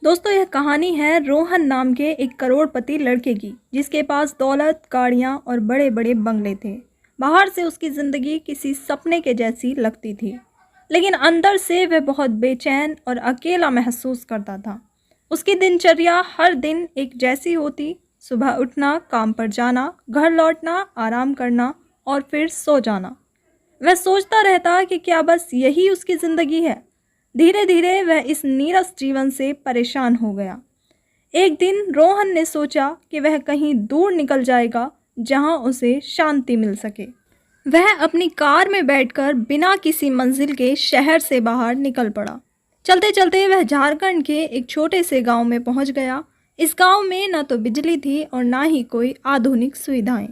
दोस्तों यह कहानी है रोहन नाम के एक करोड़पति लड़के की, जिसके पास दौलत, गाड़ियाँ और बड़े बड़े बंगले थे। बाहर से उसकी ज़िंदगी किसी सपने के जैसी लगती थी, लेकिन अंदर से वह बहुत बेचैन और अकेला महसूस करता था। उसकी दिनचर्या हर दिन एक जैसी होती। सुबह उठना, काम पर जाना, घर लौटना, आराम करना और फिर सो जाना। वह सोचता रहता कि क्या बस यही उसकी ज़िंदगी है। धीरे धीरे वह इस नीरस जीवन से परेशान हो गया। एक दिन रोहन ने सोचा कि वह कहीं दूर निकल जाएगा, जहां उसे शांति मिल सके। वह अपनी कार में बैठकर बिना किसी मंजिल के शहर से बाहर निकल पड़ा। चलते चलते वह झारखंड के एक छोटे से गांव में पहुंच गया। इस गांव में न तो बिजली थी और ना ही कोई आधुनिक सुविधाएं।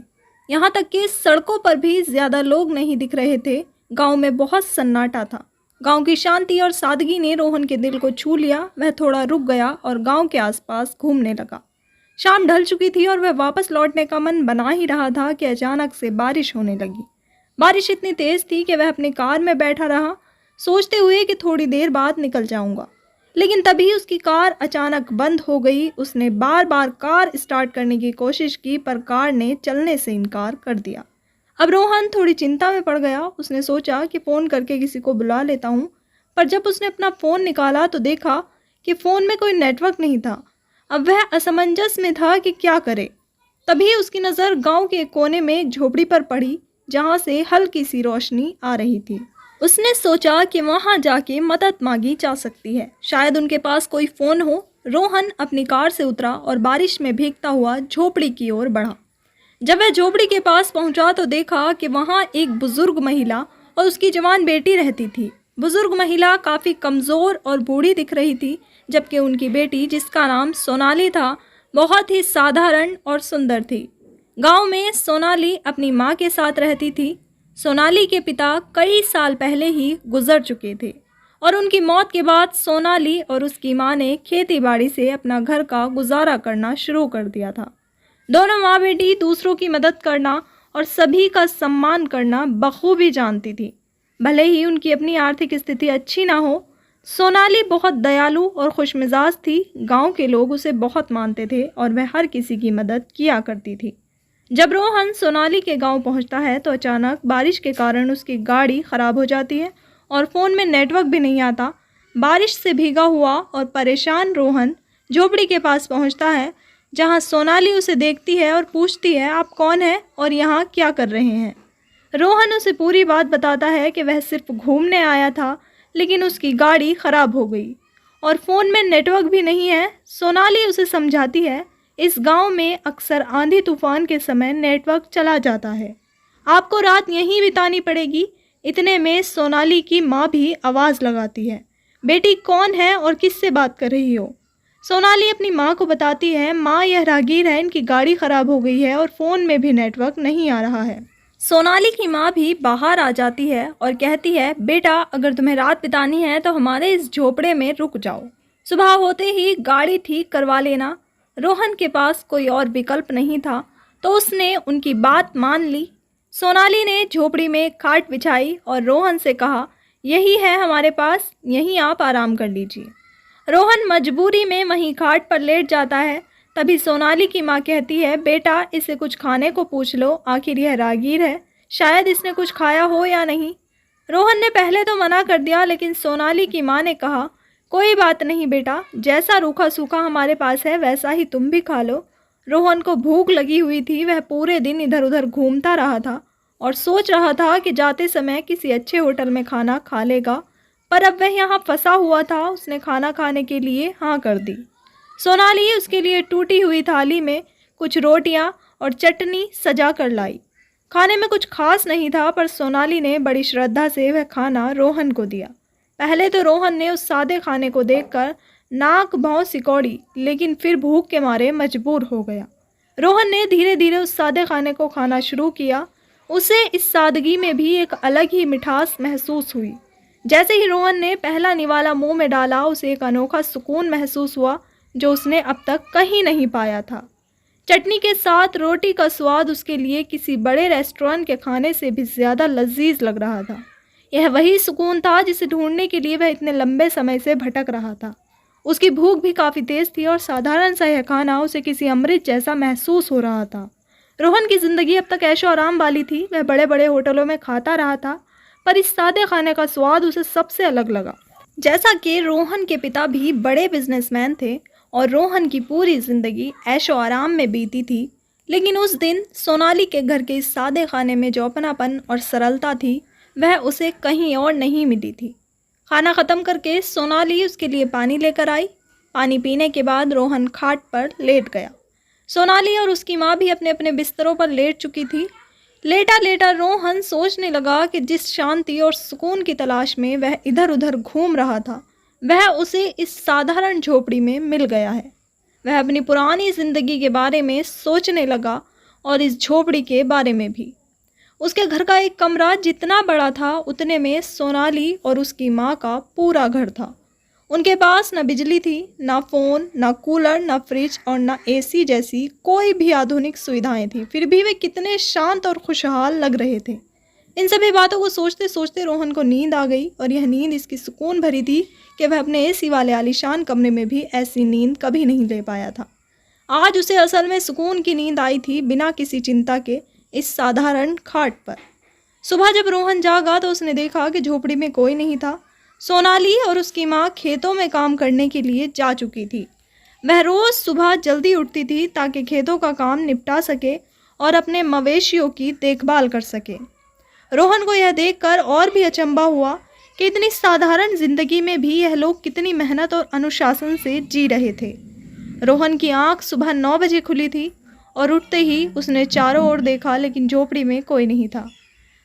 यहाँ तक कि सड़कों पर भी ज़्यादा लोग नहीं दिख रहे थे। गांव में बहुत सन्नाटा था। गांव की शांति और सादगी ने रोहन के दिल को छू लिया। वह थोड़ा रुक गया और गांव के आसपास घूमने लगा। शाम ढल चुकी थी और वह वापस लौटने का मन बना ही रहा था कि अचानक से बारिश होने लगी। बारिश इतनी तेज थी कि वह अपनी कार में बैठा रहा, सोचते हुए कि थोड़ी देर बाद निकल जाऊंगा। लेकिन तभी उसकी कार अचानक बंद हो गई। उसने बार बार कार स्टार्ट करने की कोशिश की, पर कार ने चलने से इनकार कर दिया। अब रोहन थोड़ी चिंता में पड़ गया। उसने सोचा कि फ़ोन करके किसी को बुला लेता हूँ, पर जब उसने अपना फ़ोन निकाला तो देखा कि फ़ोन में कोई नेटवर्क नहीं था। अब वह असमंजस में था कि क्या करे। तभी उसकी नज़र गांव के एक कोने में एक झोपड़ी पर पड़ी, जहां से हल्की सी रोशनी आ रही थी। उसने सोचा कि वहां जाके मदद मांगी जा सकती है, शायद उनके पास कोई फ़ोन हो। रोहन अपनी कार से उतरा और बारिश में भीगता हुआ झोपड़ी की ओर बढ़ा। जब वह झोपड़ी के पास पहुंचा तो देखा कि वहां एक बुजुर्ग महिला और उसकी जवान बेटी रहती थी। बुजुर्ग महिला काफ़ी कमज़ोर और बूढ़ी दिख रही थी, जबकि उनकी बेटी, जिसका नाम सोनाली था, बहुत ही साधारण और सुंदर थी। गांव में सोनाली अपनी माँ के साथ रहती थी। सोनाली के पिता कई साल पहले ही गुजर चुके थे और उनकी मौत के बाद सोनाली और उसकी माँ ने खेती बाड़ी से अपना घर का गुजारा करना शुरू कर दिया था। दोनों माँ बेटी दूसरों की मदद करना और सभी का सम्मान करना बखूबी जानती थी। भले ही उनकी अपनी आर्थिक स्थिति अच्छी ना हो, सोनाली बहुत दयालु और खुशमिजाज थी। गांव के लोग उसे बहुत मानते थे और वह हर किसी की मदद किया करती थी। जब रोहन सोनाली के गांव पहुंचता है तो अचानक बारिश के कारण उसकी गाड़ी ख़राब हो जाती है और फ़ोन में नेटवर्क भी नहीं आता। बारिश से भीगा हुआ और परेशान रोहन झोपड़ी के पास पहुंचता है, जहां सोनाली उसे देखती है और पूछती है, आप कौन हैं और यहाँ क्या कर रहे हैं। रोहन उसे पूरी बात बताता है कि वह सिर्फ घूमने आया था, लेकिन उसकी गाड़ी ख़राब हो गई और फ़ोन में नेटवर्क भी नहीं है। सोनाली उसे समझाती है, इस गांव में अक्सर आंधी तूफान के समय नेटवर्क चला जाता है, आपको रात यहीं बितानी पड़ेगी। इतने में सोनाली की माँ भी आवाज़ लगाती है, बेटी कौन है और किससे बात कर रही हो। सोनाली अपनी माँ को बताती है, माँ यह राहगीर है, इनकी गाड़ी ख़राब हो गई है और फ़ोन में भी नेटवर्क नहीं आ रहा है। सोनाली की माँ भी बाहर आ जाती है और कहती है, बेटा अगर तुम्हें रात बितानी है तो हमारे इस झोपड़े में रुक जाओ, सुबह होते ही गाड़ी ठीक करवा लेना। रोहन के पास कोई और विकल्प नहीं था, तो उसने उनकी बात मान ली। सोनाली ने झोपड़ी में खाट बिछाई और रोहन से कहा, यही है हमारे पास, यहीं आप आराम कर लीजिए। रोहन मजबूरी में वहीं खाट पर लेट जाता है। तभी सोनाली की माँ कहती है, बेटा इसे कुछ खाने को पूछ लो, आखिर यह राहगीर है, शायद इसने कुछ खाया हो या नहीं। रोहन ने पहले तो मना कर दिया, लेकिन सोनाली की माँ ने कहा, कोई बात नहीं बेटा, जैसा रूखा सूखा हमारे पास है वैसा ही तुम भी खा लो। रोहन को भूख लगी हुई थी। वह पूरे दिन इधर उधर घूमता रहा था और सोच रहा था कि जाते समय किसी अच्छे होटल में खाना खा लेगा, पर अब वह यहाँ फंसा हुआ था। उसने खाना खाने के लिए हाँ कर दी। सोनाली उसके लिए टूटी हुई थाली में कुछ रोटियाँ और चटनी सजा कर लाई। खाने में कुछ खास नहीं था, पर सोनाली ने बड़ी श्रद्धा से वह खाना रोहन को दिया। पहले तो रोहन ने उस सादे खाने को देखकर नाक भौं सिकोड़ी, लेकिन फिर भूख के मारे मजबूर हो गया। रोहन ने धीरे धीरे उस सादे खाने को खाना शुरू किया। उसे इस सादगी में भी एक अलग ही मिठास महसूस हुई। जैसे ही रोहन ने पहला निवाला मुंह में डाला, उसे एक अनोखा सुकून महसूस हुआ जो उसने अब तक कहीं नहीं पाया था। चटनी के साथ रोटी का स्वाद उसके लिए किसी बड़े रेस्टोरेंट के खाने से भी ज़्यादा लजीज लग रहा था। यह वही सुकून था जिसे ढूंढने के लिए वह इतने लंबे समय से भटक रहा था। उसकी भूख भी काफ़ी तेज़ थी और साधारण सा यह खाना उसे किसी अमृत जैसा महसूस हो रहा था। रोहन की ज़िंदगी अब तक ऐशो आराम वाली थी। वह बड़े बड़े होटलों में खाता रहा था, पर इस सादे खाने का स्वाद उसे सबसे अलग लगा। जैसा कि रोहन के पिता भी बड़े बिजनेसमैन थे और रोहन की पूरी ज़िंदगी ऐशो आराम में बीती थी, लेकिन उस दिन सोनाली के घर के इस सादे खाने में जो अपनापन और सरलता थी, वह उसे कहीं और नहीं मिली थी। खाना ख़त्म करके सोनाली उसके लिए पानी लेकर आई। पानी पीने के बाद रोहन खाट पर लेट गया। सोनाली और उसकी माँ भी अपने अपने बिस्तरों पर लेट चुकी थी। लेटा लेटा रोहन सोचने लगा कि जिस शांति और सुकून की तलाश में वह इधर उधर घूम रहा था, वह उसे इस साधारण झोपड़ी में मिल गया है। वह अपनी पुरानी ज़िंदगी के बारे में सोचने लगा और इस झोपड़ी के बारे में भी। उसके घर का एक कमरा जितना बड़ा था, उतने में सोनाली और उसकी माँ का पूरा घर था। उनके पास न बिजली थी, ना फ़ोन, ना कूलर, ना फ्रिज और ना एसी जैसी कोई भी आधुनिक सुविधाएं थी। फिर भी वे कितने शांत और खुशहाल लग रहे थे। इन सभी बातों को सोचते सोचते रोहन को नींद आ गई और यह नींद इसकी सुकून भरी थी कि वह अपने एसी वाले आलीशान कमरे में भी ऐसी नींद कभी नहीं ले पाया था। आज उसे असल में सुकून की नींद आई थी, बिना किसी चिंता के, इस साधारण खाट पर। सुबह जब रोहन जागा तो उसने देखा कि झोपड़ी में कोई नहीं था। सोनाली और उसकी माँ खेतों में काम करने के लिए जा चुकी थी। वह रोज़ सुबह जल्दी उठती थी ताकि खेतों का काम निपटा सके और अपने मवेशियों की देखभाल कर सके। रोहन को यह देखकर और भी अचंभा हुआ कि इतनी साधारण जिंदगी में भी यह लोग कितनी मेहनत और अनुशासन से जी रहे थे। रोहन की आंख सुबह 9 बजे खुली थी और उठते ही उसने चारों ओर देखा, लेकिन झोपड़ी में कोई नहीं था।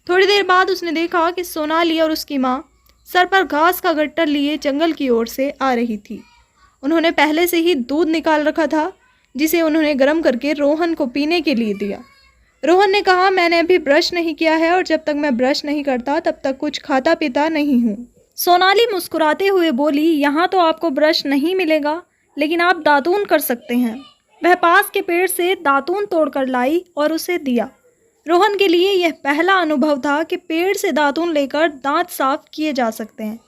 थोड़ी देर बाद उसने देखा कि सोनाली और उसकी माँ सर पर घास का गट्टर लिए जंगल की ओर से आ रही थी। उन्होंने पहले से ही दूध निकाल रखा था, जिसे उन्होंने गर्म करके रोहन को पीने के लिए दिया। रोहन ने कहा, मैंने अभी ब्रश नहीं किया है और जब तक मैं ब्रश नहीं करता तब तक कुछ खाता पीता नहीं हूँ। सोनाली मुस्कुराते हुए बोली, यहाँ तो आपको ब्रश नहीं मिलेगा, लेकिन आप दातून कर सकते हैं। वह पास के पेड़ से दातून तोड़कर लाई और उसे दिया। रोहन के लिए यह पहला अनुभव था कि पेड़ से दातून लेकर दांत साफ किए जा सकते हैं।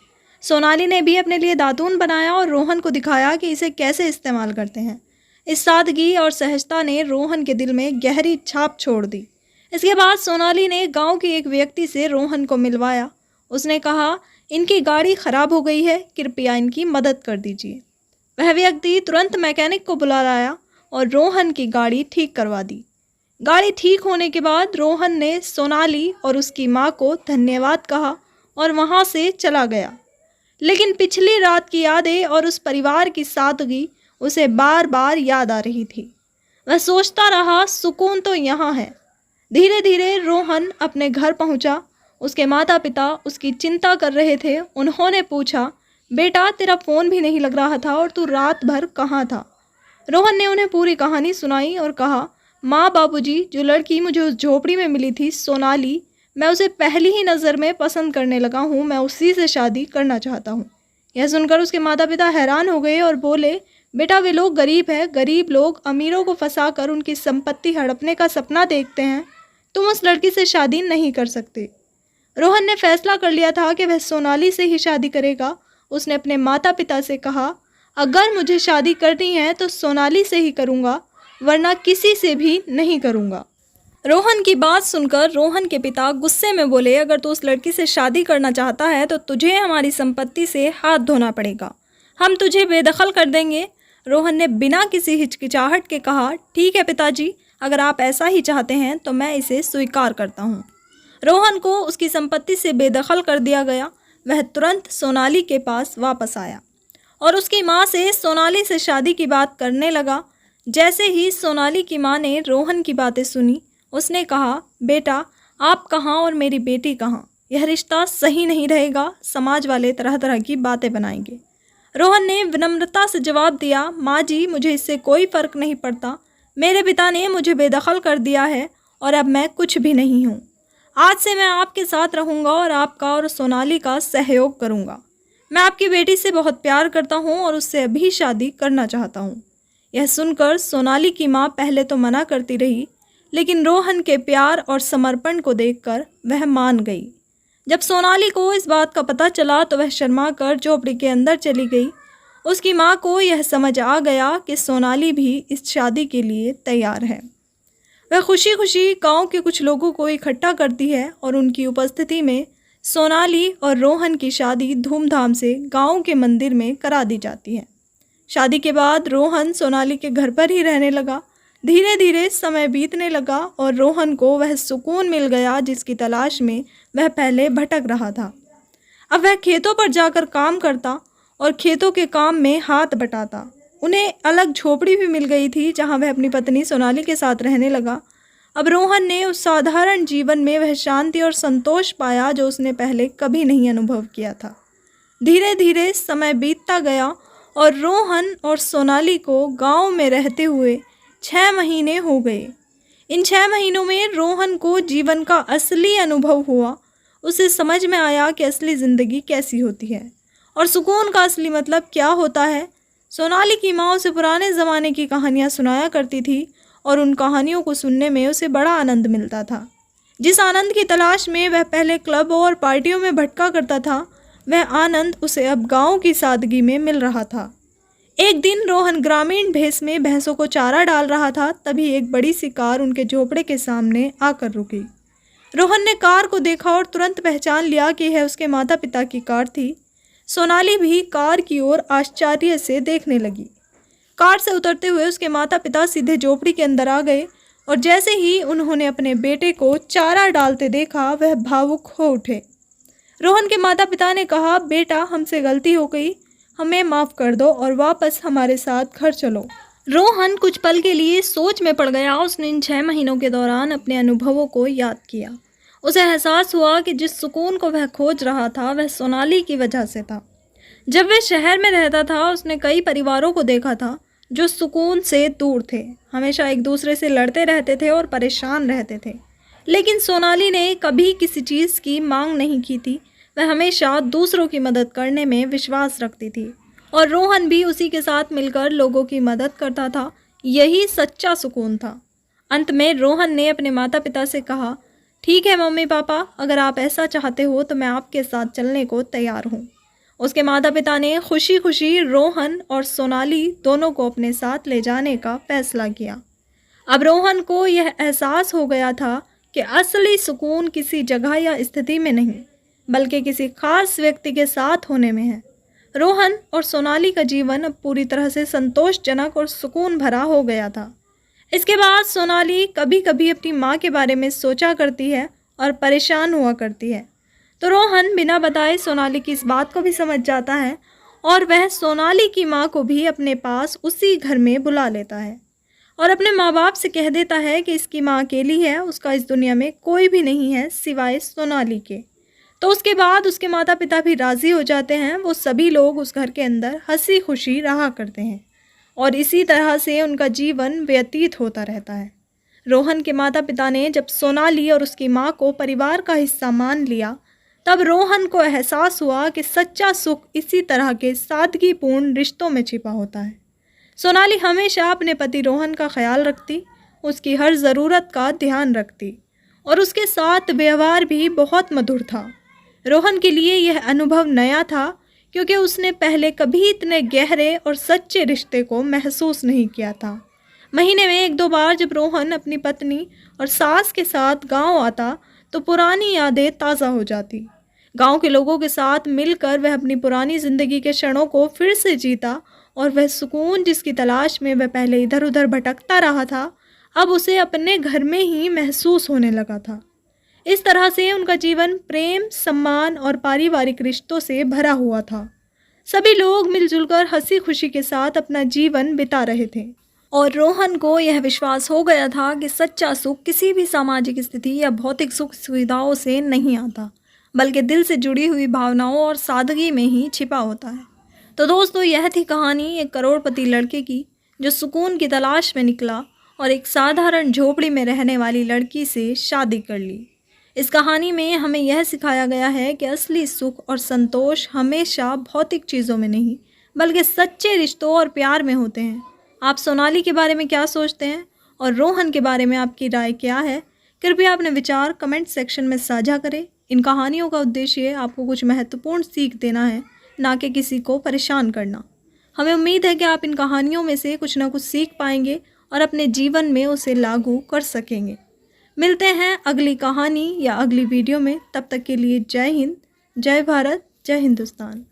सोनाली ने भी अपने लिए दातून बनाया और रोहन को दिखाया कि इसे कैसे इस्तेमाल करते हैं। इस सादगी और सहजता ने रोहन के दिल में गहरी छाप छोड़ दी। इसके बाद सोनाली ने गांव के एक व्यक्ति से रोहन को मिलवाया। उसने कहा, इनकी गाड़ी खराब हो गई है, कृपया इनकी मदद कर दीजिए। वह व्यक्ति तुरंत मैकेनिक को बुला लाया और रोहन की गाड़ी ठीक करवा दी। गाड़ी ठीक होने के बाद रोहन ने सोनाली और उसकी माँ को धन्यवाद कहा और वहाँ से चला गया। लेकिन पिछली रात की यादें और उस परिवार की सादगी उसे बार बार याद आ रही थी। वह सोचता रहा, सुकून तो यहाँ है। धीरे धीरे रोहन अपने घर पहुँचा। उसके माता पिता उसकी चिंता कर रहे थे। उन्होंने पूछा, बेटा तेरा फ़ोन भी नहीं लग रहा था और तू रात भर कहाँ था? रोहन ने उन्हें पूरी कहानी सुनाई और कहा, माँ बाबूजी, जो लड़की मुझे उस झोपड़ी में मिली थी, सोनाली, मैं उसे पहली ही नज़र में पसंद करने लगा हूँ। मैं उसी से शादी करना चाहता हूँ। यह सुनकर उसके माता पिता हैरान हो गए और बोले, बेटा वे लोग गरीब हैं। गरीब लोग अमीरों को फंसाकर उनकी संपत्ति हड़पने का सपना देखते हैं। तुम उस लड़की से शादी नहीं कर सकते। रोहन ने फैसला कर लिया था कि वह सोनाली से ही शादी करेगा। उसने अपने माता पिता से कहा, अगर मुझे शादी करनी है तो सोनाली से ही करूँगा, वरना किसी से भी नहीं करूँगा। रोहन की बात सुनकर रोहन के पिता गुस्से में बोले, अगर तू उस लड़की से शादी करना चाहता है तो तुझे हमारी संपत्ति से हाथ धोना पड़ेगा। हम तुझे बेदखल कर देंगे। रोहन ने बिना किसी हिचकिचाहट के कहा, ठीक है पिताजी, अगर आप ऐसा ही चाहते हैं तो मैं इसे स्वीकार करता हूँ। रोहन को उसकी संपत्ति से बेदखल कर दिया गया। वह तुरंत सोनाली के पास वापस आया और उसकी माँ से सोनाली से शादी की बात करने लगा। जैसे ही सोनाली की माँ ने रोहन की बातें सुनी, उसने कहा, बेटा आप कहाँ और मेरी बेटी कहाँ? यह रिश्ता सही नहीं रहेगा। समाज वाले तरह तरह की बातें बनाएंगे। रोहन ने विनम्रता से जवाब दिया, माँ जी, मुझे इससे कोई फ़र्क नहीं पड़ता। मेरे पिता ने मुझे बेदखल कर दिया है और अब मैं कुछ भी नहीं हूँ। आज से मैं आपके साथ रहूँगा और आपका और सोनाली का सहयोग करूँगा। मैं आपकी बेटी से बहुत प्यार करता हूँ और उससे अभी शादी करना चाहता हूँ। यह सुनकर सोनाली की माँ पहले तो मना करती रही, लेकिन रोहन के प्यार और समर्पण को देखकर वह मान गई। जब सोनाली को इस बात का पता चला तो वह शर्मा कर झोपड़ी के अंदर चली गई। उसकी माँ को यह समझ आ गया कि सोनाली भी इस शादी के लिए तैयार है। वह खुशी खुशी गांव के कुछ लोगों को इकट्ठा करती है और उनकी उपस्थिति में सोनाली और रोहन की शादी धूमधाम से गांव के मंदिर में करा दी जाती है। शादी के बाद रोहन सोनाली के घर पर ही रहने लगा। धीरे धीरे समय बीतने लगा और रोहन को वह सुकून मिल गया जिसकी तलाश में वह पहले भटक रहा था। अब वह खेतों पर जाकर काम करता और खेतों के काम में हाथ बटाता। उन्हें अलग झोपड़ी भी मिल गई थी जहां वह अपनी पत्नी सोनाली के साथ रहने लगा। अब रोहन ने उस साधारण जीवन में वह शांति और संतोष पाया जो उसने पहले कभी नहीं अनुभव किया था। धीरे धीरे समय बीतता गया और रोहन और सोनाली को गांव में रहते हुए 6 महीने हो गए। इन 6 महीनों में रोहन को जीवन का असली अनुभव हुआ। उसे समझ में आया कि असली ज़िंदगी कैसी होती है और सुकून का असली मतलब क्या होता है। सोनाली की माँ उसे पुराने ज़माने की कहानियाँ सुनाया करती थी और उन कहानियों को सुनने में उसे बड़ा आनंद मिलता था। जिस आनंद की तलाश में वह पहले क्लब और पार्टियों में भटका करता था, वह आनंद उसे अब गांव की सादगी में मिल रहा था। एक दिन रोहन ग्रामीण भेष में भैंसों को चारा डाल रहा था। तभी एक बड़ी सी कार उनके झोपड़े के सामने आकर रुकी। रोहन ने कार को देखा और तुरंत पहचान लिया कि यह उसके माता पिता की कार थी। सोनाली भी कार की ओर आश्चर्य से देखने लगी। कार से उतरते हुए उसके माता पिता सीधे झोपड़ी के अंदर आ गए और जैसे ही उन्होंने अपने बेटे को चारा डालते देखा, वह भावुक हो उठे। रोहन के माता पिता ने कहा, बेटा, हमसे गलती हो गई, हमें माफ़ कर दो और वापस हमारे साथ घर चलो। रोहन कुछ पल के लिए सोच में पड़ गया। उसने इन 6 महीनों के दौरान अपने अनुभवों को याद किया। उसे एहसास हुआ कि जिस सुकून को वह खोज रहा था वह सोनाली की वजह से था। जब वह शहर में रहता था, उसने कई परिवारों को देखा था जो सुकून से दूर थे, हमेशा एक दूसरे से लड़ते रहते थे और परेशान रहते थे। लेकिन सोनाली ने कभी किसी चीज़ की मांग नहीं की थी। वह हमेशा दूसरों की मदद करने में विश्वास रखती थी और रोहन भी उसी के साथ मिलकर लोगों की मदद करता था। यही सच्चा सुकून था। अंत में रोहन ने अपने माता पिता से कहा, ठीक है मम्मी पापा, अगर आप ऐसा चाहते हो तो मैं आपके साथ चलने को तैयार हूँ। उसके माता पिता ने खुशी खुशी रोहन और सोनाली दोनों को अपने साथ ले जाने का फैसला किया। अब रोहन को यह एहसास हो गया था कि असली सुकून किसी जगह या स्थिति में नहीं, बल्कि किसी खास व्यक्ति के साथ होने में है। रोहन और सोनाली का जीवन अब पूरी तरह से संतोषजनक और सुकून भरा हो गया था। इसके बाद सोनाली कभी कभी अपनी माँ के बारे में सोचा करती है और परेशान हुआ करती है, तो रोहन बिना बताए सोनाली की इस बात को भी समझ जाता है और वह सोनाली की माँ को भी अपने पास उसी घर में बुला लेता है और अपने माँ बाप से कह देता है कि इसकी माँ अकेली है, उसका इस दुनिया में कोई भी नहीं है सिवाय सोनाली के। तो उसके बाद उसके माता पिता भी राज़ी हो जाते हैं। वो सभी लोग उस घर के अंदर हंसी खुशी रहा करते हैं और इसी तरह से उनका जीवन व्यतीत होता रहता है। रोहन के माता पिता ने जब सोनाली और उसकी माँ को परिवार का हिस्सा मान लिया, तब रोहन को एहसास हुआ कि सच्चा सुख इसी तरह के सादगीपूर्ण रिश्तों में छिपा होता है। सोनाली हमेशा अपने पति रोहन का ख्याल रखती, उसकी हर ज़रूरत का ध्यान रखती और उसके साथ व्यवहार भी बहुत मधुर था। रोहन के लिए यह अनुभव नया था क्योंकि उसने पहले कभी इतने गहरे और सच्चे रिश्ते को महसूस नहीं किया था। महीने में 1-2 बार जब रोहन अपनी पत्नी और सास के साथ गांव आता तो पुरानी यादें ताज़ा हो जाती। गांव के लोगों के साथ मिलकर वह अपनी पुरानी ज़िंदगी के क्षणों को फिर से जीता और वह सुकून जिसकी तलाश में वह पहले इधर उधर भटकता रहा था, अब उसे अपने घर में ही महसूस होने लगा था। इस तरह से उनका जीवन प्रेम, सम्मान और पारिवारिक रिश्तों से भरा हुआ था। सभी लोग मिलजुल कर हंसी खुशी के साथ अपना जीवन बिता रहे थे और रोहन को यह विश्वास हो गया था कि सच्चा सुख किसी भी सामाजिक स्थिति या भौतिक सुख सुविधाओं से नहीं आता, बल्कि दिल से जुड़ी हुई भावनाओं और सादगी में ही छिपा होता है। तो दोस्तों, यह थी कहानी एक करोड़पति लड़के की जो सुकून की तलाश में निकला और एक साधारण झोपड़ी में रहने वाली लड़की से शादी कर ली। इस कहानी में हमें यह सिखाया गया है कि असली सुख और संतोष हमेशा भौतिक चीज़ों में नहीं, बल्कि सच्चे रिश्तों और प्यार में होते हैं। आप सोनाली के बारे में क्या सोचते हैं और रोहन के बारे में आपकी राय क्या है? कृपया अपने विचार कमेंट सेक्शन में साझा करें। इन कहानियों का उद्देश्य आपको कुछ महत्वपूर्ण सीख देना है, ना कि किसी को परेशान करना। हमें उम्मीद है कि आप इन कहानियों में से कुछ ना कुछ सीख पाएंगे और अपने जीवन में उसे लागू कर सकेंगे। मिलते हैं अगली कहानी या अगली वीडियो में। तब तक के लिए जय हिंद, जय भारत, जय हिंदुस्तान।